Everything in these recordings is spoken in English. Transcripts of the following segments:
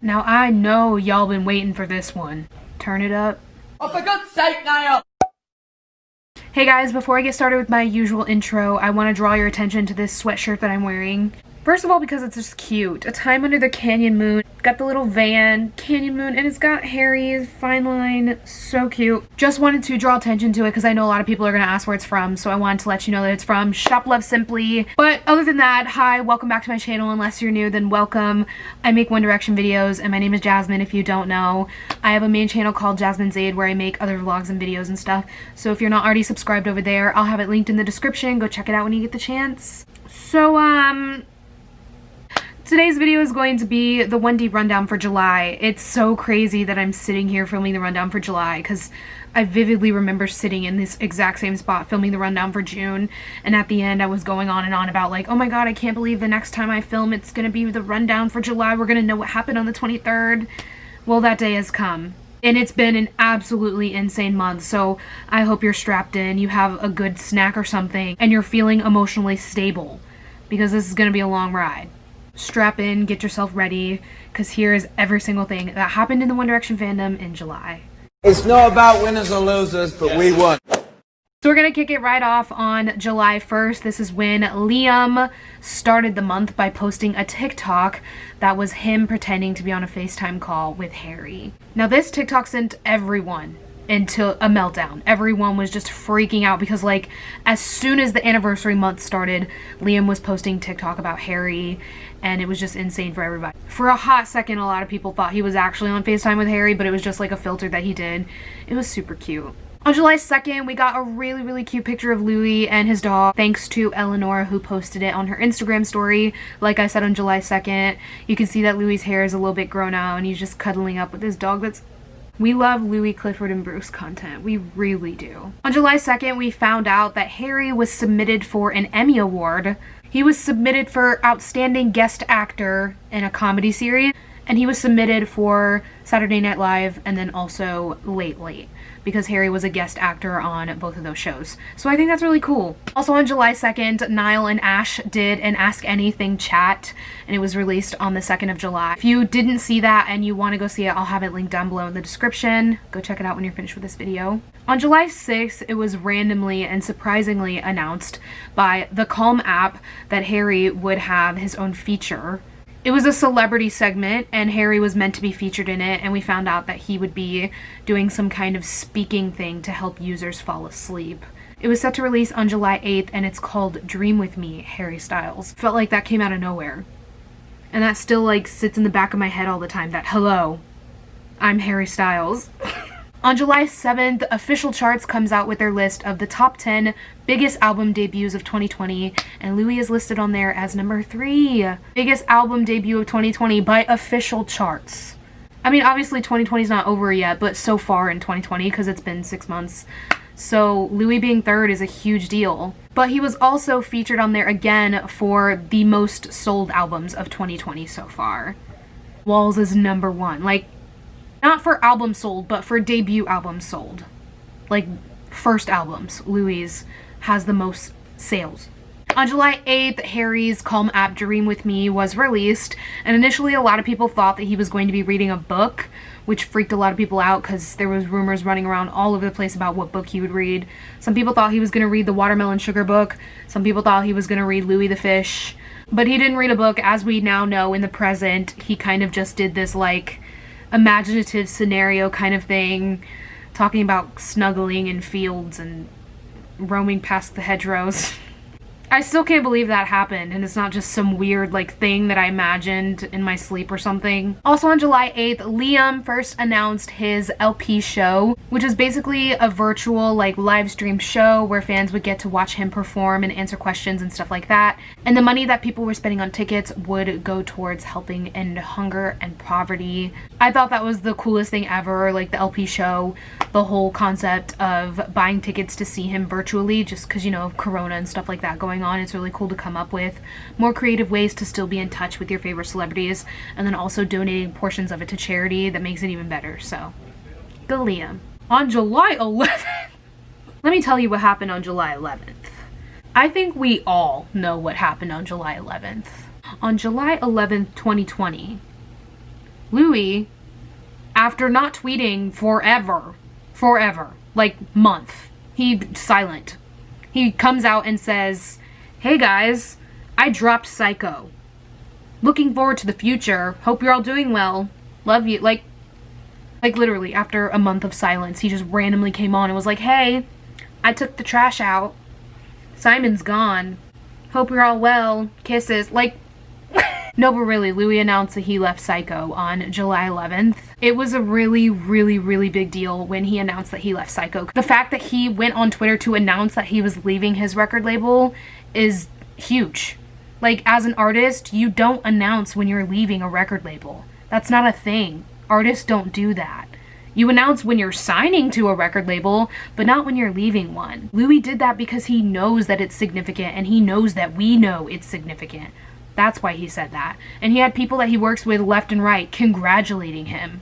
Now I know y'all been waiting for this one. Turn it up. Oh, for God's sake, Niall! Hey guys, before I get started with my usual intro, I want to draw your attention to this sweatshirt that I'm wearing. First of all, because it's just cute. A Time Under the Canyon Moon. Got the little van, Canyon Moon, and it's got Harry's fine line. So cute. Just wanted to draw attention to it because I know a lot of people are going to ask where it's from, so I wanted to let you know that it's from Shop Love Simply. But other than that, hi, welcome back to my channel. Unless you're new, then welcome. I make One Direction videos, and my name is Jasmine if you don't know. I have a main channel called Jasmine's Aid where I make other vlogs and videos and stuff. So if you're not already subscribed over there, I'll have it linked in the description. Go check it out when you get the chance. So, today's video is going to be the 1D rundown for July. It's so crazy that I'm sitting here filming the rundown for July because I vividly remember sitting in this exact same spot filming the rundown for June, and at the end I was going on and on about like, oh my god, I can't believe the next time I film it's gonna be the rundown for July. We're gonna know what happened on the 23rd. Well, that day has come. And it's been an absolutely insane month, so I hope you're strapped in, you have a good snack or something, and you're feeling emotionally stable because this is gonna be a long ride. Strap in, get yourself ready, because here is every single thing that happened in the One Direction fandom in July. It's not about winners or losers, but we won. So we're gonna kick it right off on July 1st. This is when Liam started the month by posting a TikTok that was him pretending to be on a FaceTime call with Harry. Now this TikTok sent everyone into a meltdown. Everyone was just freaking out because like as soon as the anniversary month started, Liam was posting TikTok about Harry, and it was just insane for everybody. For a hot second, a lot of people thought he was actually on FaceTime with Harry, but it was just like a filter that he did. It was super cute. On July 2nd, we got a really cute picture of Louis and his dog, thanks to Eleanor, who posted it on her Instagram story. Like I said, on July 2nd, you can see that Louis's hair is a little bit grown out and he's just cuddling up with his dog. We love Louis, Clifford, and Bruce content. We really do. On July 2nd, we found out that Harry was submitted for an Emmy Award. He was submitted for Outstanding Guest Actor in a Comedy Series, and he was submitted for Saturday Night Live and then also Late Late, because Harry was a guest actor on both of those shows. So I think that's really cool. Also on July 2nd, Niall and Ash did an Ask Anything chat, and it was released on the 2nd of July. If you didn't see that and you want to go see it, I'll have it linked down below in the description. Go check it out when you're finished with this video. On July 6th, it was randomly and surprisingly announced by the Calm app that Harry would have his own feature. It was a celebrity segment, and Harry was meant to be featured in it, and we found out that he would be doing some kind of speaking thing to help users fall asleep. It was set to release on July 8th, and it's called Dream With Me, Harry Styles. Felt like that came out of nowhere. And that still like sits in the back of my head all the time, that hello, I'm Harry Styles. On July 7th, Official Charts comes out with their list of the top 10 biggest album debuts of 2020, and Louis is listed on there as number 3. Biggest album debut of 2020 by Official Charts. I mean, obviously 2020 is not over yet, but so far in 2020, because it's been 6 months. So Louis being 3rd is a huge deal. But he was also featured on there again for the most sold albums of 2020 so far. Walls is number 1. Like, not for albums sold, but for debut albums sold. Like, first albums, Louis has the most sales. On July 8th, Harry's Calm app Dream With Me was released, and initially a lot of people thought that he was going to be reading a book, which freaked a lot of people out because there was rumors running around all over the place about what book he would read. Some people thought he was going to read the Watermelon Sugar book. Some people thought he was going to read Louis the Fish. But he didn't read a book. As we now know in the present, he kind of just did this like imaginative scenario kind of thing, talking about snuggling in fields and roaming past the hedgerows. I still can't believe that happened, and it's not just some weird like thing that I imagined in my sleep or something. Also on July 8th, Liam first announced his LP show, which is basically a virtual like live stream show where fans would get to watch him perform and answer questions and stuff like that. And the money that people were spending on tickets would go towards helping end hunger and poverty. I thought that was the coolest thing ever, like the LP show, the whole concept of buying tickets to see him virtually just because, you know, Corona and stuff like that going on. It's really cool to come up with more creative ways to still be in touch with your favorite celebrities, and then also donating portions of it to charity that makes it even better. So go Liam. On July 11th, let me tell you what happened on July 11th. I think we all know what happened on July 11th. On July 11th, 2020, Louis, after not tweeting forever, like month, he's silent. He comes out and says, "Hey guys, I dropped Syco. Looking forward to the future. Hope you're all doing well. Love you." Like literally after a month of silence, he just randomly came on and was like, "Hey, I took the trash out. Simon's gone. Hope you're all well. Kisses." Like, no, but really, Louis announced that he left Syco on July 11th. It was a really big deal when he announced that he left Syco. The fact that he went on Twitter to announce that he was leaving his record label is huge. Like, as an artist, you don't announce when you're leaving a record label. That's not a thing. Artists don't do that. You announce when you're signing to a record label, but not when you're leaving one. Louis did that because he knows that it's significant, and he knows that we know it's significant. That's why he said that. And he had people that he works with left and right congratulating him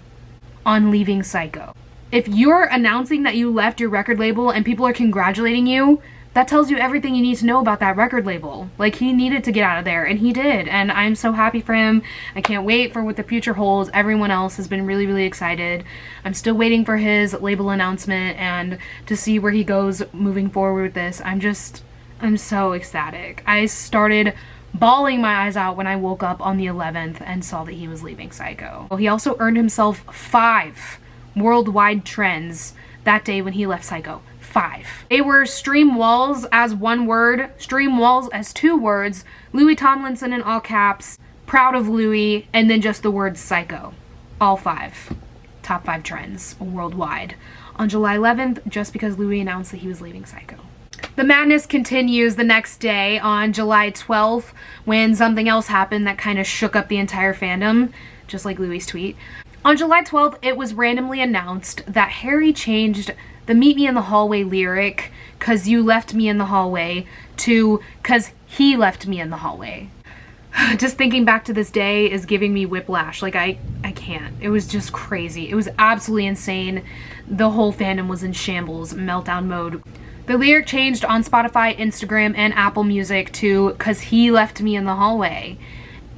on leaving Syco. If you're announcing that you left your record label and people are congratulating you, that tells you everything you need to know about that record label. Like, he needed to get out of there, and he did. And I'm so happy for him. I can't wait for what the future holds. Everyone else has been really excited. I'm still waiting for his label announcement and to see where he goes moving forward with this. I'm so ecstatic. I started bawling my eyes out when I woke up on the 11th and saw that he was leaving Syco. He also earned himself 5 worldwide trends that day when he left Syco. 5. They were stream walls as one word, stream walls as 2 words, Louis Tomlinson in all caps, proud of Louis, and then just the word Syco. All 5. Top 5 trends worldwide on July 11th, just because Louis announced that he was leaving Syco. The madness continues the next day on July 12th when something else happened that kind of shook up the entire fandom, just like Louis' tweet. On July 12th, it was randomly announced that Harry changed the "Meet Me in the Hallway" lyric, "'cause you left me in the hallway," to "'cause he left me in the hallway." Just thinking back to this day is giving me whiplash. Like, I can't. It was just crazy. It was absolutely insane. The whole fandom was in shambles, meltdown mode. The lyric changed on Spotify, Instagram, and Apple Music to "'cause he left me in the hallway."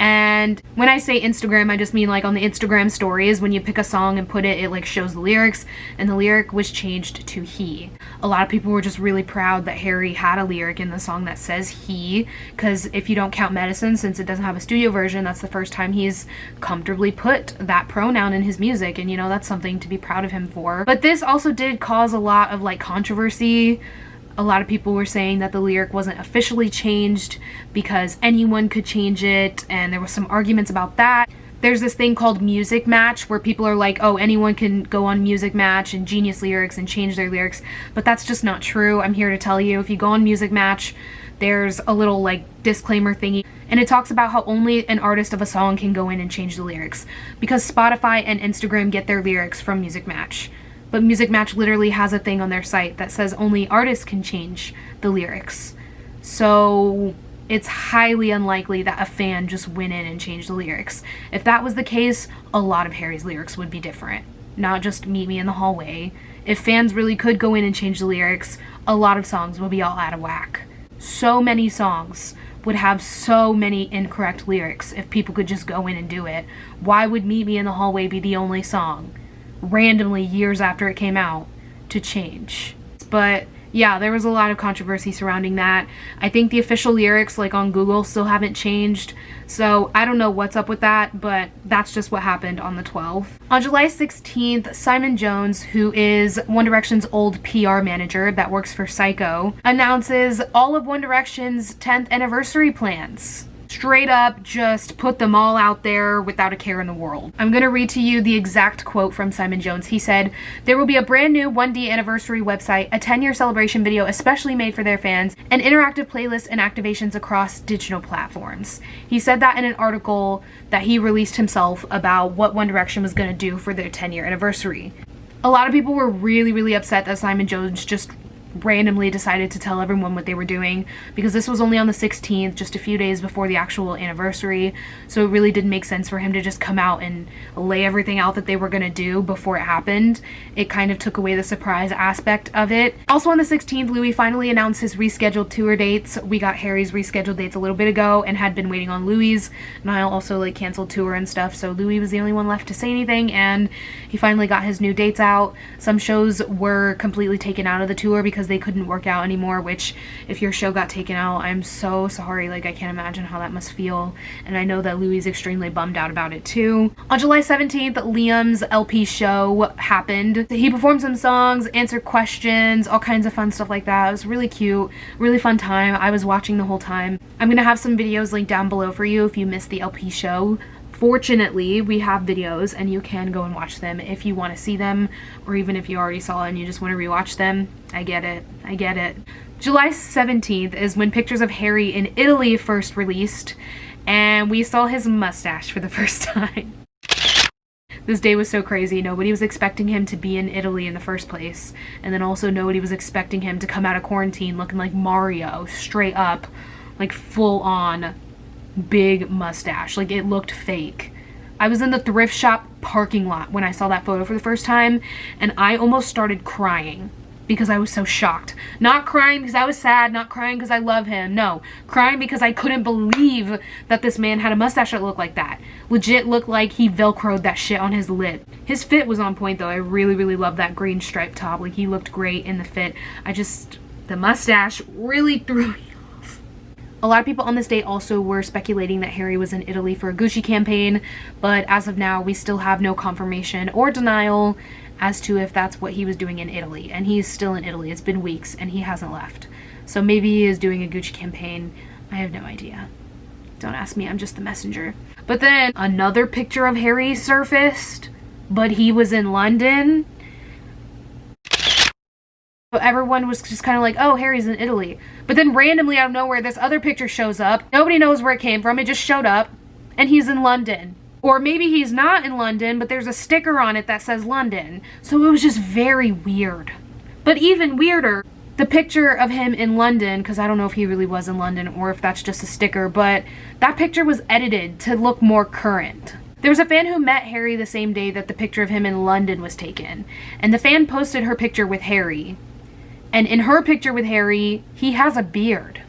And when I say Instagram, I just mean like on the Instagram stories, when you pick a song and put it, it like shows the lyrics, and the lyric was changed to "he." A lot of people were just really proud that Harry had a lyric in the song that says "he," because if you don't count Medicine, since it doesn't have a studio version, that's the first time he's comfortably put that pronoun in his music, and you know, that's something to be proud of him for. But this also did cause a lot of like controversy. A lot of people were saying that the lyric wasn't officially changed because anyone could change it, and there was some arguments about that. There's this thing called Music Match where people are like, oh, anyone can go on Music Match and Genius Lyrics and change their lyrics, but that's just not true. I'm here to tell you, if you go on Music Match, there's a little like disclaimer thingy, and it talks about how only an artist of a song can go in and change the lyrics, because Spotify and Instagram get their lyrics from Music Match. But Music Match literally has a thing on their site that says only artists can change the lyrics. So it's highly unlikely that a fan just went in and changed the lyrics. If that was the case, a lot of Harry's lyrics would be different. Not just "Meet Me in the Hallway." If fans really could go in and change the lyrics, a lot of songs would be all out of whack. So many songs would have so many incorrect lyrics if people could just go in and do it. Why would "Meet Me in the Hallway" be the only song, randomly years after it came out, to change? But yeah, there was a lot of controversy surrounding that. I think the official lyrics, like on Google, still haven't changed, so I don't know what's up with that, but that's just what happened on the 12th. On July 16th, Simon Jones, who is One Direction's old PR manager that works for Syco, announces all of One Direction's 10th anniversary plans. Straight up just put them all out there without a care in the world. I'm gonna read to you the exact quote from Simon Jones. He said, "There will be a brand new 1D anniversary website, a 10-year celebration video especially made for their fans, and interactive playlists and activations across digital platforms." He said that in an article that he released himself about what One Direction was gonna do for their 10-year anniversary. A lot of people were really upset that Simon Jones just randomly decided to tell everyone what they were doing, because this was only on the 16th, just a few days before the actual anniversary, so it really didn't make sense for him to just come out and lay everything out that they were going to do before it happened. It kind of took away the surprise aspect of it. Also on the 16th, Louis finally announced his rescheduled tour dates. We got Harry's rescheduled dates a little bit ago and had been waiting on Louis's. Niall also like canceled tour and stuff, so Louis was the only one left to say anything, and he finally got his new dates out. Some shows were completely taken out of the tour because they couldn't work out anymore, which if your show got taken out, I'm so sorry. Like, I can't imagine how that must feel, and I know that Louis is extremely bummed out about it too. On July 17th, Liam's LP show happened. He performed some songs, answered questions, all kinds of fun stuff like that. It was really cute, really fun time. I was watching the whole time. I'm gonna have some videos linked down below for you if you missed the LP show. Fortunately, we have videos and you can go and watch them if you want to see them, or even if you already saw it and you just want to rewatch them. I get it. I get it. July 17th is when pictures of Harry in Italy first released, and we saw his mustache for the first time. This day was so crazy. Nobody was expecting him to be in Italy in the first place, and then also nobody was expecting him to come out of quarantine looking like Mario, straight up, like full on big mustache. Like, it looked fake. I was in the thrift shop parking lot when I saw that photo for the first time, and I almost started crying because I was so shocked. Not crying because I was sad, not crying because I love him. No, crying because I couldn't believe that this man had a mustache that looked like that. Legit looked like he velcroed that shit on his lip. His fit was on point though. I really, really loved that green striped top. Like, he looked great in the fit. The mustache really threw me. A lot of people on this day also were speculating that Harry was in Italy for a Gucci campaign, but as of now, we still have no confirmation or denial as to if that's what he was doing in Italy. And he's still in Italy. It's been weeks and he hasn't left. So maybe he is doing a Gucci campaign. I have no idea. Don't ask me, I'm just the messenger. But then another picture of Harry surfaced, but he was in London. So everyone was just kind of like, oh, Harry's in Italy. But then randomly out of nowhere, this other picture shows up. Nobody knows where it came from. It just showed up. And he's in London. Or maybe he's not in London, but there's a sticker on it that says London. So it was just very weird. But even weirder, the picture of him in London, because I don't know if he really was in London or if that's just a sticker, but that picture was edited to look more current. There was a fan who met Harry the same day that the picture of him in London was taken. And the fan posted her picture with Harry. And in her picture with Harry, he has a beard.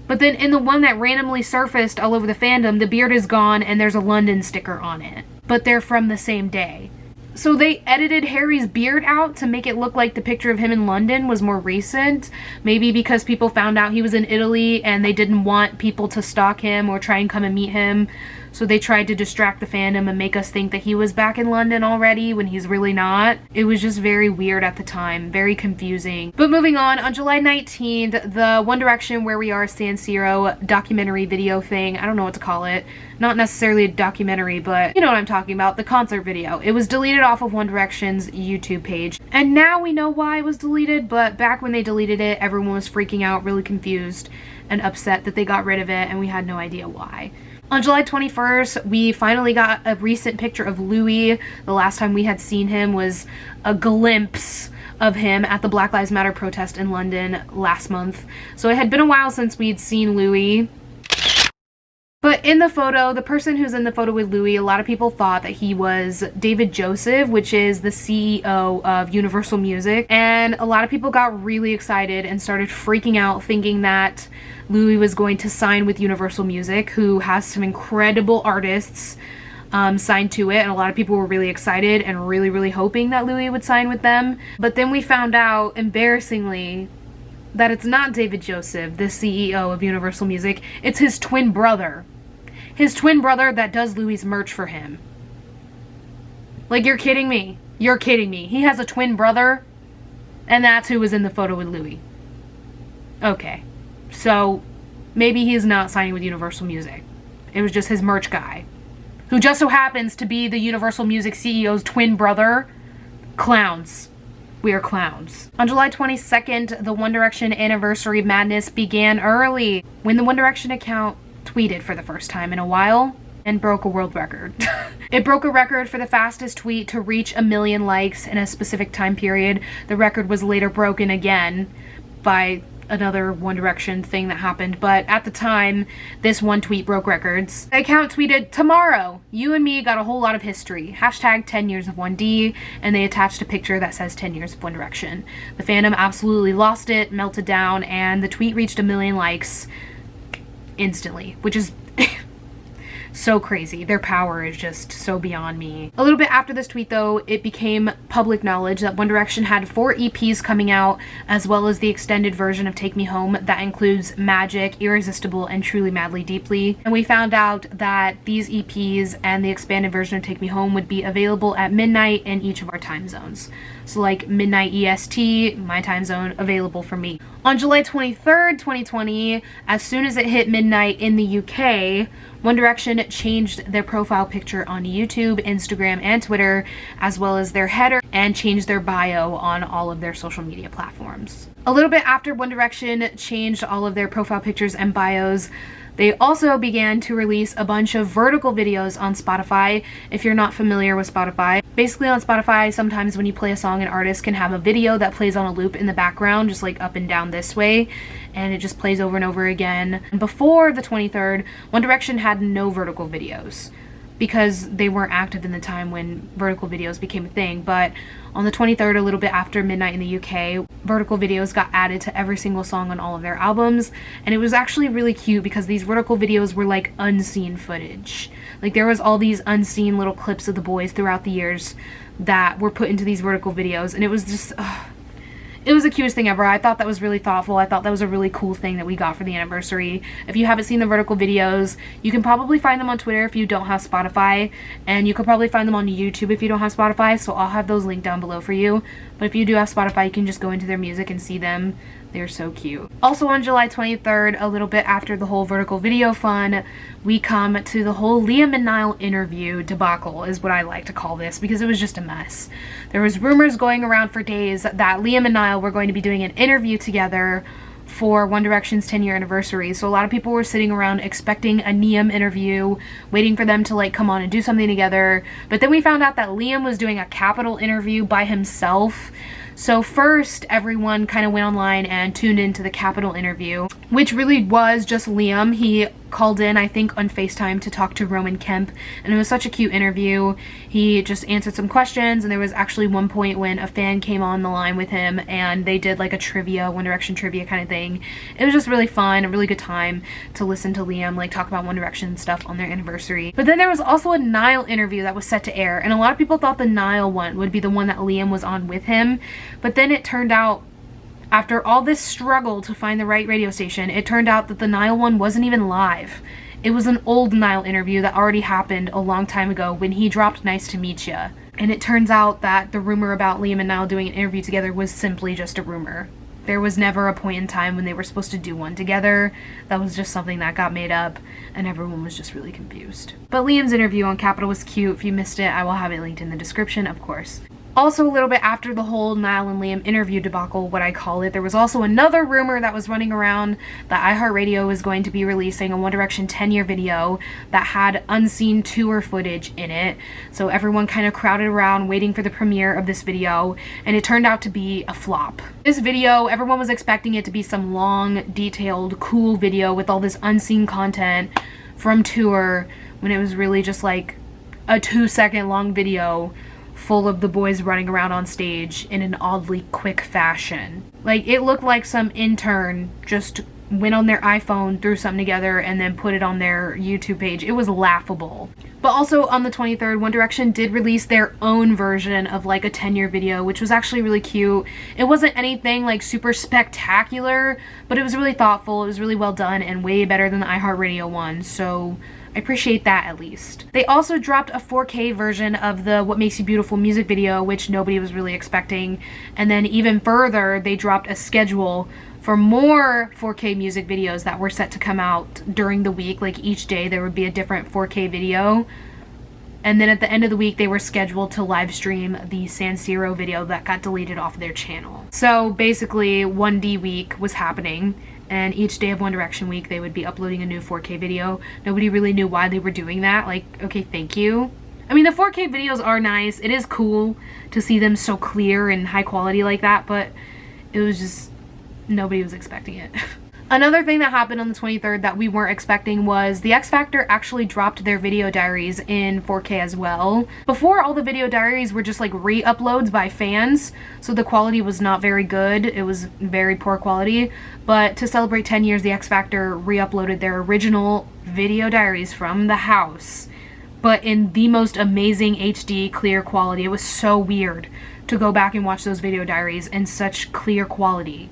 But then in the one that randomly surfaced all over the fandom, the beard is gone and there's a London sticker on it. But they're from the same day. So they edited Harry's beard out to make it look like the picture of him in London was more recent. Maybe because people found out he was in Italy and they didn't want people to stalk him or try and come and meet him. So they tried to distract the fandom and make us think that he was back in London already when he's really not. It was just very weird at the time, very confusing. But moving on July 19th, the One Direction Where We Are San Siro documentary video thing, I don't know what to call it. Not necessarily a documentary, but you know what I'm talking about, the concert video. It was deleted off of One Direction's YouTube page. And now we know why it was deleted, but back when they deleted it, everyone was freaking out, really confused and upset that they got rid of it, and we had no idea why. On July 21st, we finally got a recent picture of Louis. The last time we had seen him was a glimpse of him at the Black Lives Matter protest in London last month. So it had been a while since we'd seen Louis. But in the photo, the person who's in the photo with Louis, a lot of people thought that he was David Joseph, which is the CEO of Universal Music. And a lot of people got really excited and started freaking out thinking that Louis was going to sign with Universal Music, who has some incredible artists signed to it. And a lot of people were really excited and really, really hoping that Louis would sign with them. But then we found out, embarrassingly, that it's not David Joseph, the CEO of Universal Music. It's his twin brother. His twin brother that does Louis' merch for him. Like, you're kidding me. You're kidding me. He has a twin brother, and that's who was in the photo with Louis. Okay. So, maybe he's not signing with Universal Music. It was just his merch guy, who just so happens to be the Universal Music CEO's twin brother. Clowns. We are clowns. On July 22nd, the One Direction anniversary madness began early when the One Direction account tweeted for the first time in a while. and broke a world record. It broke a record for the fastest tweet to reach 1 million likes in a specific time period. The record was later broken again by another One Direction thing that happened, but at the time, this one tweet broke records. The account tweeted, "Tomorrow, you and me got a whole lot of history. Hashtag 10 years of 1D," and they attached a picture that says 10 years of One Direction. The fandom absolutely lost it, melted down, and the tweet reached 1 million likes instantly, which is so crazy. Their power is just so beyond me. A little bit after this tweet though, it became public knowledge that One Direction had 4 EPs coming out, as well as the extended version of Take Me Home that includes Magic, Irresistible, and Truly Madly Deeply. And we found out that these EPs and the expanded version of Take Me Home would be available at midnight in each of our time zones. So like midnight EST, my time zone, available for me. On July 23rd, 2020, as soon as it hit midnight in the UK, One Direction changed their profile picture on YouTube, Instagram, and Twitter, as well as their header, and changed their bio on all of their social media platforms. A little bit after One Direction changed all of their profile pictures and bios, they also began to release a bunch of vertical videos on Spotify. If you're not familiar with Spotify, basically on Spotify, sometimes when you play a song, an artist can have a video that plays on a loop in the background, just like up and down this way, and it just plays over and over again. Before the 23rd, One Direction had no vertical videos because they weren't active in the time when vertical videos became a thing, but on the 23rd, a little bit after midnight in the UK, vertical videos got added to every single song on all of their albums, and it was actually really cute because these vertical videos were like unseen footage. Like there was all these unseen little clips of the boys throughout the years that were put into these vertical videos, and it was just, it was the cutest thing ever. I thought that was really thoughtful. I thought that was a really cool thing that we got for the anniversary. If you haven't seen the vertical videos, you can probably find them on Twitter if you don't have Spotify, and you can probably find them on YouTube if you don't have Spotify, so I'll have those linked down below for you. But if you do have Spotify, you can just go into their music and see them. They're so cute. Also on July 23rd, a little bit after the whole vertical video fun, we come to the whole Liam and Niall interview debacle, is what I like to call this, because it was just a mess. There was rumors going around for days that Liam and Niall were going to be doing an interview together for One Direction's 10-year anniversary. So a lot of people were sitting around expecting a Liam interview, waiting for them to like come on and do something together. But then we found out that Liam was doing a Capitol interview by himself. So first, everyone kind of went online and tuned into the Capitol interview, which really was just Liam. He called in, I think, on FaceTime to talk to Roman Kemp, and it was such a cute interview. He just answered some questions, and there was actually one point when a fan came on the line with him, and they did like a trivia, One Direction trivia kind of thing. It was just really fun, a really good time to listen to Liam like talk about One Direction stuff on their anniversary. But then there was also a Niall interview that was set to air, and a lot of people thought the Niall one would be the one that Liam was on with him, but then it turned out, after all this struggle to find the right radio station, it turned out that the Niall one wasn't even live. It was an old Niall interview that already happened a long time ago when he dropped Nice to Meet Ya. And it turns out that the rumor about Liam and Niall doing an interview together was simply just a rumor. There was never a point in time when they were supposed to do one together. That was just something that got made up, and everyone was just really confused. But Liam's interview on Capitol was cute. If you missed it, I will have it linked in the description, of course. Also, a little bit after the whole Niall and Liam interview debacle, what I call it, there was also another rumor that was running around that iHeartRadio was going to be releasing a One Direction 10-year video that had unseen tour footage in it. So everyone kind of crowded around waiting for the premiere of this video, and it turned out to be a flop. This video, everyone was expecting it to be some long, detailed, cool video with all this unseen content from tour, when it was really just like a 2-second long video full of the boys running around on stage in an oddly quick fashion. Like, it looked like some intern just went on their iPhone, threw something together, and then put it on their YouTube page. It was laughable. But also on the 23rd, One Direction did release their own version of like a 10-year video, which was actually really cute. It wasn't anything like super spectacular, but it was really thoughtful, it was really well done, and way better than the iHeartRadio one, so I appreciate that at least. They also dropped a 4K version of the What Makes You Beautiful music video, which nobody was really expecting. And then even further, they dropped a schedule for more 4K music videos that were set to come out during the week. Like each day there would be a different 4K video. And then at the end of the week, they were scheduled to live stream the San Siro video that got deleted off their channel. So basically 1D week was happening, and each day of One Direction week they would be uploading a new 4K video. Nobody really knew why they were doing that. Like, okay, thank you. I mean, the 4K videos are nice. It is cool to see them so clear and high quality like that, but it was just, nobody was expecting it. Another thing that happened on the 23rd that we weren't expecting was the X Factor actually dropped their video diaries in 4K as well. Before, all the video diaries were just like re-uploads by fans, so the quality was not very good. It was very poor quality. But to celebrate 10 years, the X Factor re-uploaded their original video diaries from the house, but in the most amazing HD clear quality. It was so weird to go back and watch those video diaries in such clear quality.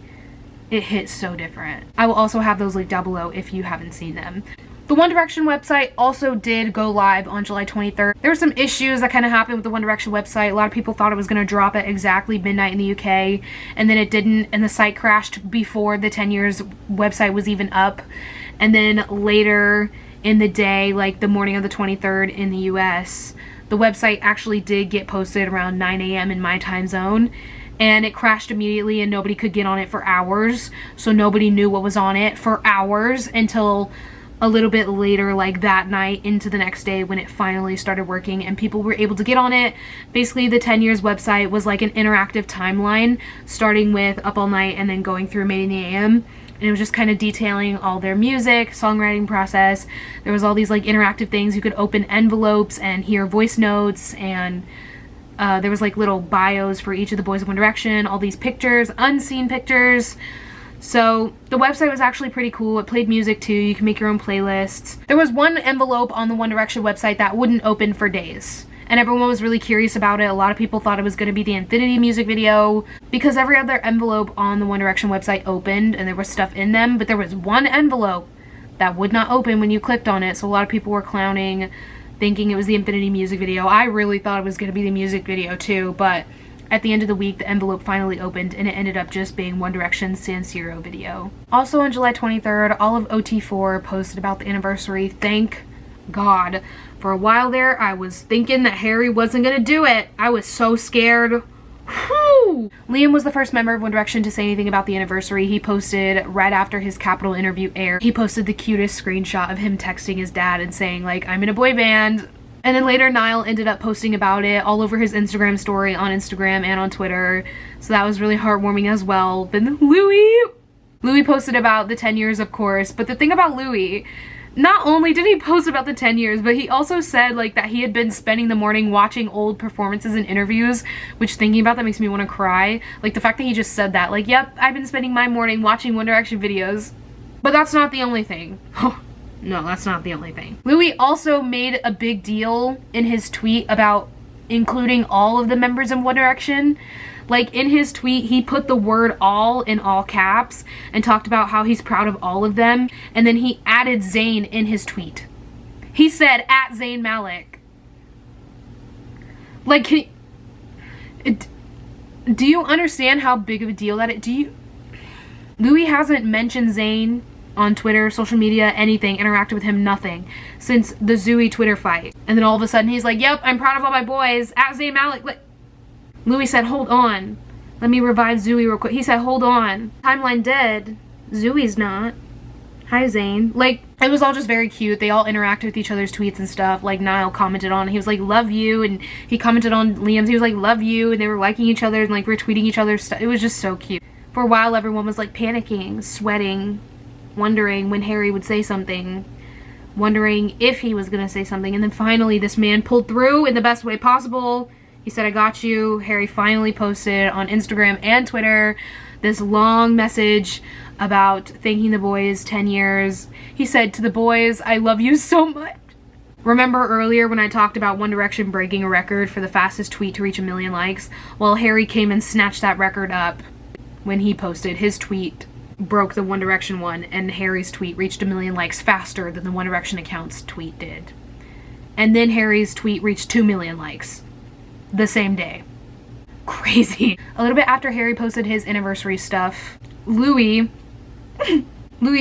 It hit so different. I will also have those linked down below if you haven't seen them. The One Direction website also did go live on July 23rd. There were some issues that kind of happened with the One Direction website. A lot of people thought it was going to drop at exactly midnight in the UK, and then it didn't, and the site crashed before the 10 years website was even up. And then later in the day, like the morning of the 23rd in the US, the website actually did get posted around 9 a.m. in my time zone. And it crashed immediately and nobody could get on it for hours. So nobody knew what was on it for hours until a little bit later, like that night into the next day, when it finally started working and people were able to get on it. Basically, the 10 years website was like an interactive timeline, starting with Up All Night and then going through Made in the AM. And it was just kind of detailing all their music, songwriting process. There was all these like interactive things. You could open envelopes and hear voice notes, and there was like little bios for each of the boys of One Direction, all these pictures, unseen pictures. So the website was actually pretty cool. It played music too. You can make your own playlists. There was one envelope on the One Direction website that wouldn't open for days, and everyone was really curious about it. A lot of people thought it was going to be the Infinity music video, because every other envelope on the One Direction website opened and there was stuff in them, but there was one envelope that would not open when you clicked on it. So a lot of people were clowning, thinking it was the Infinity music video. I really thought it was going to be the music video too, but at the end of the week, the envelope finally opened and it ended up just being One Direction's San Siro video. Also on July 23rd, all of OT4 posted about the anniversary. Thank God. For a while there, I was thinking that Harry wasn't going to do it. I was so scared. Whew. Liam was the first member of One Direction to say anything about the anniversary. He posted right after his Capitol interview aired. He posted the cutest screenshot of him texting his dad and saying like, I'm in a boy band. And then later Niall ended up posting about it all over his Instagram story, on Instagram and on Twitter. So that was really heartwarming as well. Then Louis posted about the 10 years, of course. But the thing about Louis, not only did he post about the 10 years, but he also said like that he had been spending the morning watching old performances and interviews, which thinking about that makes me want to cry. Like the fact that he just said that, like, yep, I've been spending my morning watching One Direction videos. But that's not the only thing. No, that's not the only thing. Louis also made a big deal in his tweet about including all of the members of One Direction. Like in his tweet, he put the word all in all caps and talked about how he's proud of all of them. And then he added Zayn in his tweet. He said, at Zayn Malik. Like, do you understand how big of a deal that is? Louis hasn't mentioned Zayn on Twitter, social media, anything, interacted with him, nothing, since the Zooey Twitter fight. And then all of a sudden he's like, yep, I'm proud of all my boys, at Zayn Malik. Like, Louis said, hold on. Let me revive Zooey real quick. He said, hold on. Timeline dead. Zooey's not. Hi, Zayn. Like, it was all just very cute. They all interacted with each other's tweets and stuff. Like, Niall commented on, he was like, love you. And he commented on Liam's, he was like, love you. And they were liking each other and like retweeting each other's stuff. It was just so cute. For a while, everyone was like panicking, sweating, wondering when Harry would say something, wondering if he was gonna say something. And then finally, this man pulled through in the best way possible. He said, I got you. Harry finally posted on Instagram and Twitter this long message about thanking the boys 10 years. He said to the boys, I love you so much. Remember earlier when I talked about One Direction breaking a record for the fastest tweet to reach 1 million likes? Well, Harry came and snatched that record up when he posted. His tweet broke the One Direction one, and Harry's tweet reached 1 million likes faster than the One Direction account's tweet did. And then Harry's tweet reached 2 million likes the same day. Crazy. A little bit after Harry posted his anniversary stuff, Louis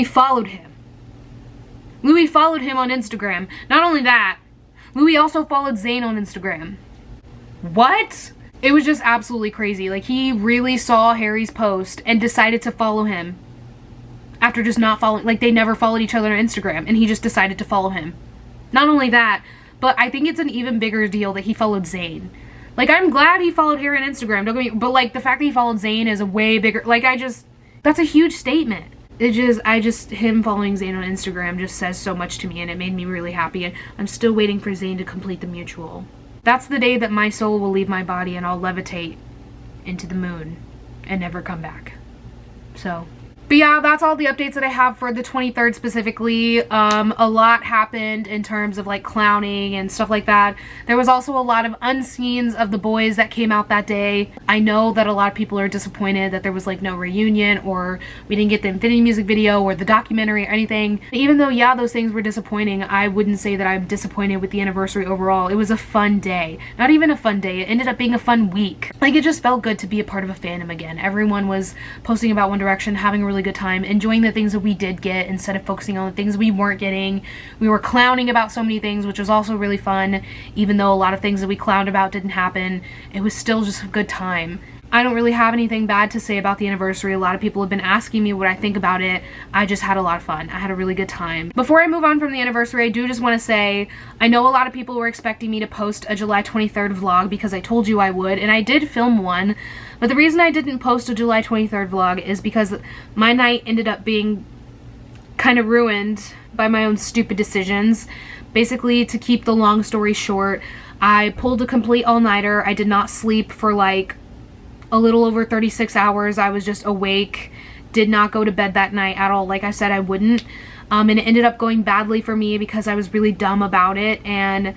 followed him. Louis followed him on Instagram. Not only that, Louis also followed Zayn on Instagram. What? It was just absolutely crazy. Like, he really saw Harry's post and decided to follow him. after just not following, like they never followed each other on Instagram and he just decided to follow him. Not only that, but I think it's an even bigger deal that he followed Zayn. Like, I'm glad he followed Harry on Instagram, don't get me, but like the fact that he followed Zayn is a way bigger, like that's a huge statement. Him following Zayn on Instagram just says so much to me, and it made me really happy, and I'm still waiting for Zayn to complete the mutual. That's the day that my soul will leave my body and I'll levitate into the moon and never come back. So, but yeah, that's all the updates that I have for the 23rd specifically. A lot happened in terms of like clowning and stuff like that. There was also a lot of unseens of the boys that came out that day. I know that a lot of people are disappointed that there was like no reunion, or we didn't get the Infinity music video or the documentary or anything. Even though, yeah, those things were disappointing, I wouldn't say that I'm disappointed with the anniversary overall. It was a fun day. Not even a fun day. It ended up being a fun week. Like, it just felt good to be a part of a fandom again. Everyone was posting about One Direction, having a really good time, enjoying the things that we did get instead of focusing on the things we weren't getting. We were clowning about so many things, which was also really fun. Even though a lot of things that we clowned about didn't happen, it was still just a good time. I don't really have anything bad to say about the anniversary. A lot of people have been asking me what I think about it. I just had a lot of fun. I had a really good time. Before I move on from the anniversary, I do just want to say, I know a lot of people were expecting me to post a July 23rd vlog because I told you I would, and I did film one. But the reason I didn't post a July 23rd vlog is because my night ended up being kind of ruined by my own stupid decisions. Basically, to keep the long story short, I pulled a complete all-nighter. I did not sleep for like a little over 36 hours. I was just awake, did not go to bed that night at all, like I said I wouldn't. And it ended up going badly for me because I was really dumb about it, and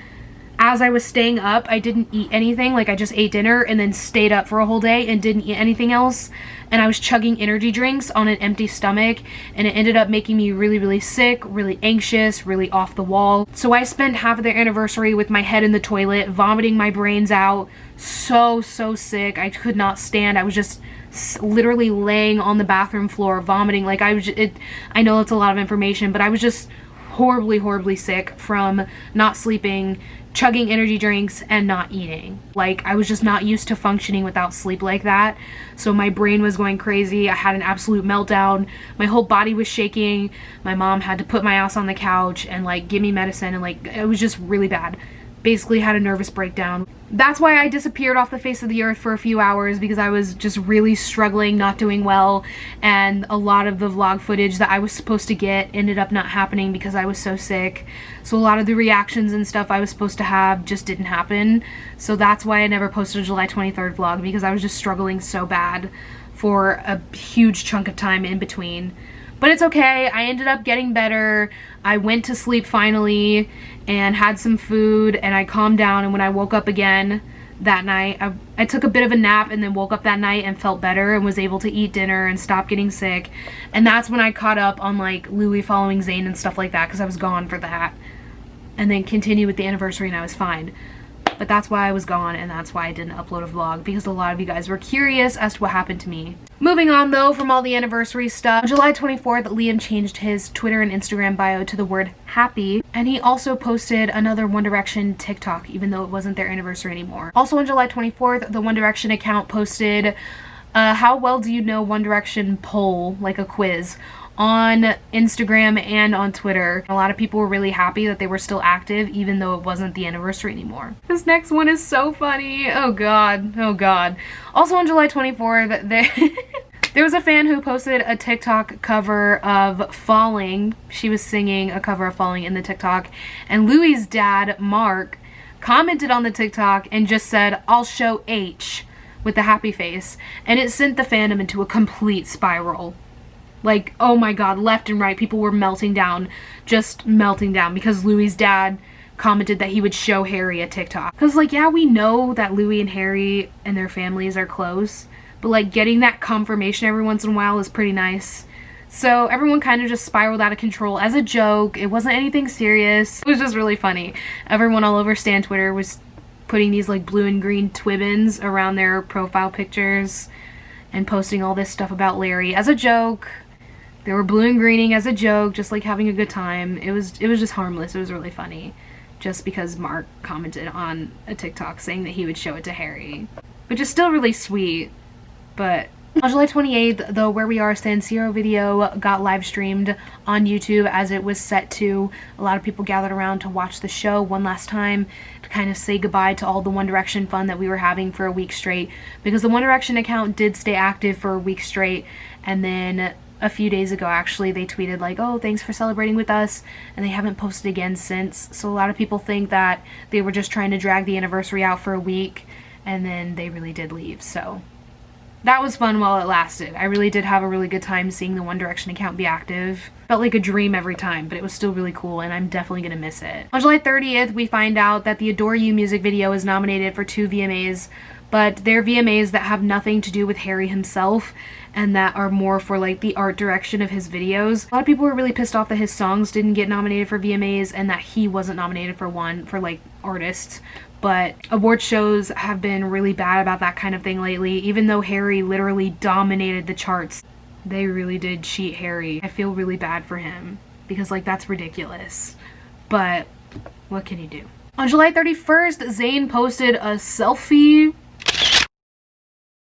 as I was staying up, I didn't eat anything. Like, I just ate dinner and then stayed up for a whole day and didn't eat anything else. And I was chugging energy drinks on an empty stomach, and it ended up making me really, really sick, really anxious, really off the wall. So I spent half of the anniversary with my head in the toilet, vomiting my brains out. So sick. I could not stand. I was just literally laying on the bathroom floor, vomiting. Like, I know it's a lot of information, but I was just horribly sick from not sleeping, chugging energy drinks, and not eating. Like, I was just not used to functioning without sleep like that. So my brain was going crazy. I had an absolute meltdown. My whole body was shaking. My mom had to put my ass on the couch and like give me medicine, and like, it was just really bad. Basically had a nervous breakdown. That's why I disappeared off the face of the earth for a few hours, because I was just really struggling, not doing well, and a lot of the vlog footage that I was supposed to get ended up not happening because I was so sick. So a lot of the reactions and stuff I was supposed to have just didn't happen. So that's why I never posted a July 23rd vlog, because I was just struggling so bad for a huge chunk of time in between. But it's okay. I ended up getting better. I went to sleep finally and had some food, and I calmed down, and when I woke up again that night, I took a bit of a nap and then woke up that night and felt better and was able to eat dinner and stop getting sick. And that's when I caught up on like Louis following Zayn and stuff like that, because I was gone for that. And then continued with the anniversary and I was fine. But that's why I was gone, and that's why I didn't upload a vlog, because a lot of you guys were curious as to what happened to me. Moving on though from all the anniversary stuff, on July 24th, Liam changed his Twitter and Instagram bio to the word happy, and he also posted another One Direction TikTok, even though it wasn't their anniversary anymore. Also on July 24th, the One Direction account posted how well do you know One Direction poll, like a quiz, on Instagram and on Twitter. A lot of people were really happy that they were still active even though it wasn't the anniversary anymore. This next one is so funny. Oh god. Also on July 24th, there was a fan who posted a TikTok cover of Falling. She was singing a cover of Falling in the TikTok, and Louis' dad, Mark, commented on the TikTok and just said, "I'll show H," with the happy face, and it sent the fandom into a complete spiral. Like, oh my god, left and right, people were melting down, just melting down, because Louis' dad commented that he would show Harry a TikTok. Because, like, yeah, we know that Louis and Harry and their families are close, but, like, getting that confirmation every once in a while is pretty nice. So everyone kind of just spiraled out of control as a joke. It wasn't anything serious. It was just really funny. Everyone all over Stan Twitter was putting these, like, blue and green twibbons around their profile pictures and posting all this stuff about Larry as a joke. They were blue and greening as a joke, just like having a good time. It was just harmless. It was really funny. Just because Mark commented on a TikTok saying that he would show it to Harry. Which is still really sweet, but On July 28th, the Where We Are San Siro video got live streamed on YouTube as it was set to. A lot of people gathered around to watch the show one last time to kind of say goodbye to all the One Direction fun that we were having for a week straight, because the One Direction account did stay active for a week straight, and then a few days ago actually they tweeted like, oh, thanks for celebrating with us, and they haven't posted again since. So a lot of people think that they were just trying to drag the anniversary out for a week and then they really did leave. So that was fun while it lasted. I really did have a really good time seeing the One Direction account be active. Felt like a dream every time, but it was still really cool and I'm definitely gonna miss it. On July 30th, we find out that the Adore You music video is nominated for 2 VMAs, but they're VMAs that have nothing to do with Harry himself and that are more for like the art direction of his videos. A lot of people were really pissed off that his songs didn't get nominated for VMAs and that he wasn't nominated for one for like artists. But award shows have been really bad about that kind of thing lately. Even though Harry literally dominated the charts, they really did cheat Harry. I feel really bad for him because like that's ridiculous. But what can you do? On July 31st, Zayn posted a selfie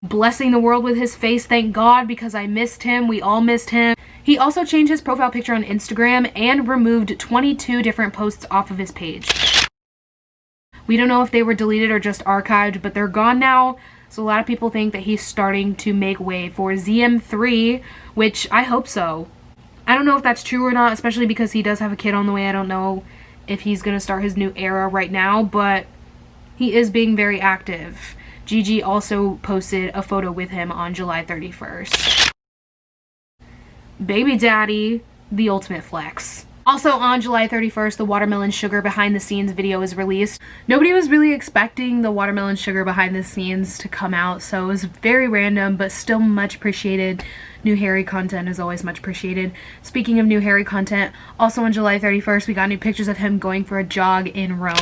blessing the world with his face. Thank God, because I missed him. We all missed him. He also changed his profile picture on Instagram and removed 22 different posts off of his page. We don't know if they were deleted or just archived, but they're gone now. So a lot of people think that he's starting to make way for ZM3, which I hope so. I don't know if that's true or not, especially because he does have a kid on the way. I don't know if he's going to start his new era right now, but he is being very active. Gigi also posted a photo with him on July 31st. Baby daddy, the ultimate flex. Also on July 31st, the Watermelon Sugar behind the scenes video was released. Nobody was really expecting the Watermelon Sugar behind the scenes to come out, so it was very random, but still much appreciated. New Harry content is always much appreciated. Speaking of new Harry content, also on July 31st, we got new pictures of him going for a jog in Rome,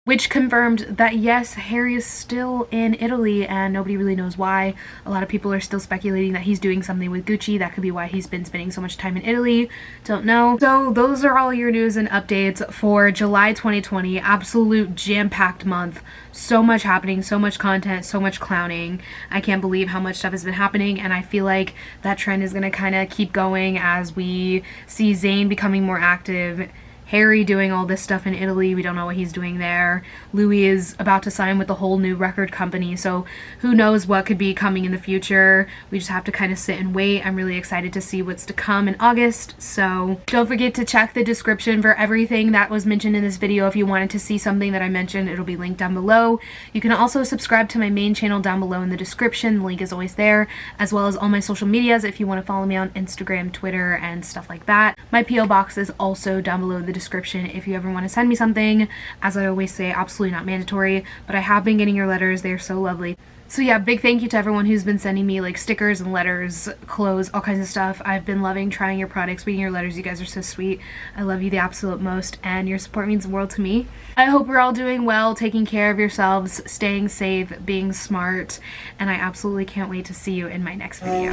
which confirmed that yes, Harry is still in Italy and nobody really knows why. A lot of people are still speculating that he's doing something with Gucci. That could be why he's been spending so much time in Italy. Don't know. So those are all your news and updates for July 2020. Absolute jam-packed month. So much happening, so much content, so much clowning. I can't believe how much stuff has been happening, and I feel like that trend is gonna kind of keep going as we see Zayn becoming more active, Harry doing all this stuff in Italy. We don't know what he's doing there. Louis is about to sign with a whole new record company, so who knows what could be coming in the future. We just have to kind of sit and wait. I'm really excited to see what's to come in August, so don't forget to check the description for everything that was mentioned in this video. If you wanted to see something that I mentioned, it'll be linked down below. You can also subscribe to my main channel down below in the description. The link is always there, as well as all my social medias if you want to follow me on Instagram, Twitter, and stuff like that. My P.O. box is also down below in the description if you ever want to send me something. As I always say, absolutely not mandatory, but I have been getting your letters. They're so lovely. So yeah, big thank you to everyone who's been sending me like stickers and letters, clothes, all kinds of stuff. I've been loving trying your products, reading your letters. You guys are so sweet. I love you the absolute most, and your support means the world to me. I hope you're all doing well, taking care of yourselves, staying safe, being smart, and I absolutely can't wait to see you in my next video.